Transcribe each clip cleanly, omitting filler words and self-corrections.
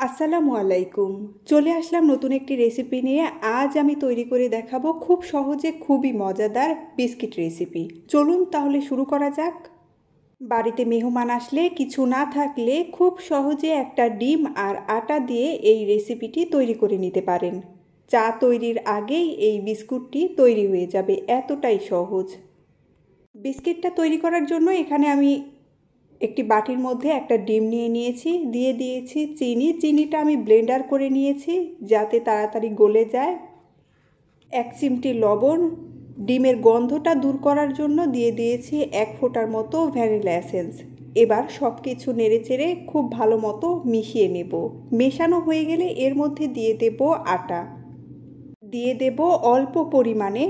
আসসালামু আলাইকুম। চলে আসলাম নতুন একটি রেসিপি নিয়ে। আজ আমি তৈরি করে দেখাবো খুব সহজে খুবই মজাদার বিস্কিট রেসিপি। চলুন তাহলে শুরু করা যাক। বাড়িতে মেহমান আসলে কিছু না থাকলে খুব সহজে একটা ডিম আর আটা দিয়ে এই রেসিপিটি তৈরি করে নিতে পারেন। চা তৈরির আগেই এই বিস্কুটটি তৈরি হয়ে যাবে, এতটাই সহজ। বিস্কিটটা তৈরি করার জন্য এখানে আমি একটি বাটির মধ্যে একটা ডিম নিয়ে নিয়েছি, দিয়ে দিয়েছি চিনিটা আমি ব্লেন্ডার করে নিয়েছি যাতে তাড়াতাড়ি গলে যায়। 1 চিমটি লবণ, ডিমের গন্ধটা দূর করার জন্য দিয়ে দিয়েছি 1 ফোঁটার মতো ভ্যানিলা এসেন্স। এবার সব কিছু নেড়েচেড়ে খুব ভালো মতো মিশিয়ে নেব। মেশানো হয়ে গেলে এর মধ্যে দিয়ে দেব আটা, দিয়ে দেব অল্প পরিমাণে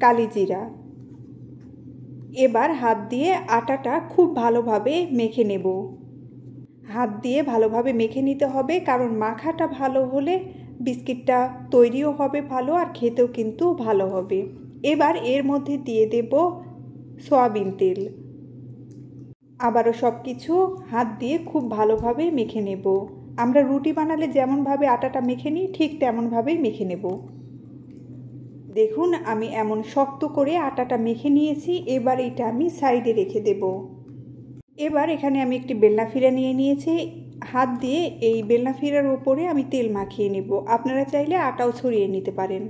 কালিজিরা। এবার হাত দিয়ে আটাটা খুব ভালোভাবে মেখে নেব। হাত দিয়ে ভালোভাবে মেখে নিতে হবে, কারণ মাখাটা ভালো হলে বিস্কিটটা তৈরিও হবে ভালো আর খেতেও কিন্তু ভালো হবে। এবার এর মধ্যে দিয়ে দেব সয়াবিন তেল। আবারও সব কিছু হাত দিয়ে খুব ভালোভাবে মেখে নেব। আমরা রুটি বানালে যেমনভাবে আটাটা মেখে নিই ঠিক তেমনভাবেই মেখে নেব। দেখুন আমি এমন শক্ত করে আটাটা মেখে নিয়েছি। এবার এটা আমি সাইডে রেখে দেব। এবার এখানে আমি একটি বেলনা ফিরা নিয়ে নিয়েছি। হাত দিয়ে এই বেলনা ফিরার উপরে আমি তেল মাখিয়ে নেব। আপনারা চাইলে আটাও ছড়িয়ে নিতে পারেন।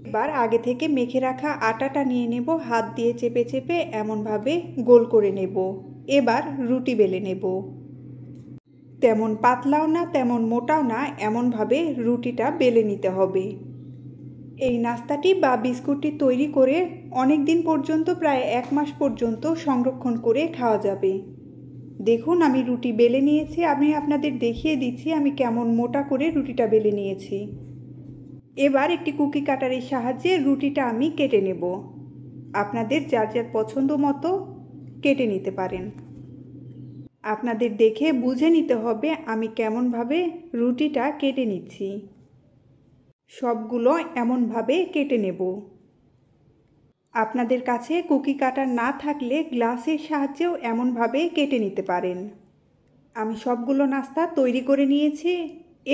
এবার আগে থেকে মেখে রাখা আটাটা নিয়ে নেব, হাত দিয়ে চেপে চেপে এমনভাবে গোল করে নেব। এবার রুটি বেলে নেব। তেমন পাতলাও না তেমন মোটাও না, এমনভাবে রুটিটা বেলে নিতে হবে। এই নাস্তাটি বা বিস্কুটটি তৈরি করে অনেক দিন পর্যন্ত, প্রায় 1 মাস পর্যন্ত সংরক্ষণ করে খাওয়া যাবে। দেখুন আমি রুটি বেলে নিয়েছি। আমি আপনাদের দেখিয়ে দিচ্ছি আমি কেমন মোটা করে রুটিটা বেলে নিয়েছি। এবার একটি কুকি কাটারের সাহায্যে রুটিটা আমি কেটে নেব। আপনাদের যার যার পছন্দ মতো কেটে নিতে পারেন। আপনাদের দেখে বুঝে নিতে হবে আমি কেমনভাবে রুটিটা কেটে নিচ্ছি। সবগুলো এমনভাবে কেটে নেব। আপনাদের কাছে কুকি কাটার না থাকলে গ্লাসের সাহায্যেও এমনভাবে কেটে নিতে পারেন। আমি সবগুলো নাস্তা তৈরি করে নিয়েছি।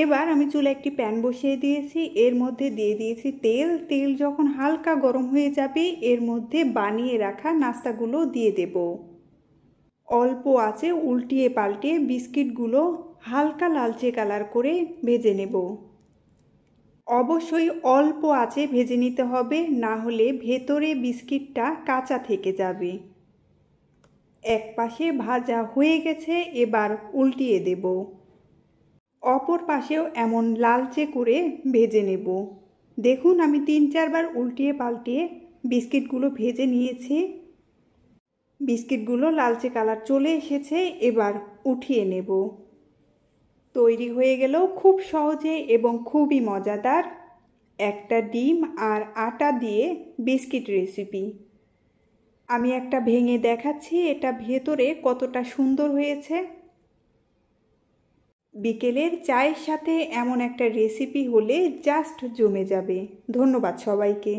এবার আমি চুলায় একটি প্যান বসিয়ে দিয়েছি। এর মধ্যে দিয়ে দিয়েছি তেল। তেল যখন হালকা গরম হয়ে যাবে এর মধ্যে বানিয়ে রাখা নাস্তাগুলো দিয়ে দেব। অল্প আঁচে উল্টিয়ে পাল্টিয়ে বিস্কিটগুলো হালকা লালচে কালার করে ভেজে নেব। অবশ্যই অল্প আঁচে ভেজে নিতে হবে, না হলে ভেতরে বিস্কিটটা কাঁচা থেকে যাবে। এক পাশে ভাজা হয়ে গেছে, এবার উল্টিয়ে দেব। অপর পাশেও এমন লালচে করে ভেজে নেব। দেখুন আমি 3-4 বার উল্টিয়ে পাল্টিয়ে বিস্কিটগুলো ভেজে নিয়েছি। বিস্কিটগুলো লালচে কালার চলে এসেছে, এবার উঠিয়ে নেব। তৈরি হয়ে গেল খুব সহজে এবং খুবই মজাদার একটা ডিম আর আটা দিয়ে বিস্কিট রেসিপি। আমি একটা ভেঙে দেখাচ্ছি এটা ভেতরে কতটা সুন্দর হয়েছে। বিকেলের চায়ের সাথে এমন একটা রেসিপি হলে জাস্ট জমে যাবে। ধন্যবাদ সবাইকে।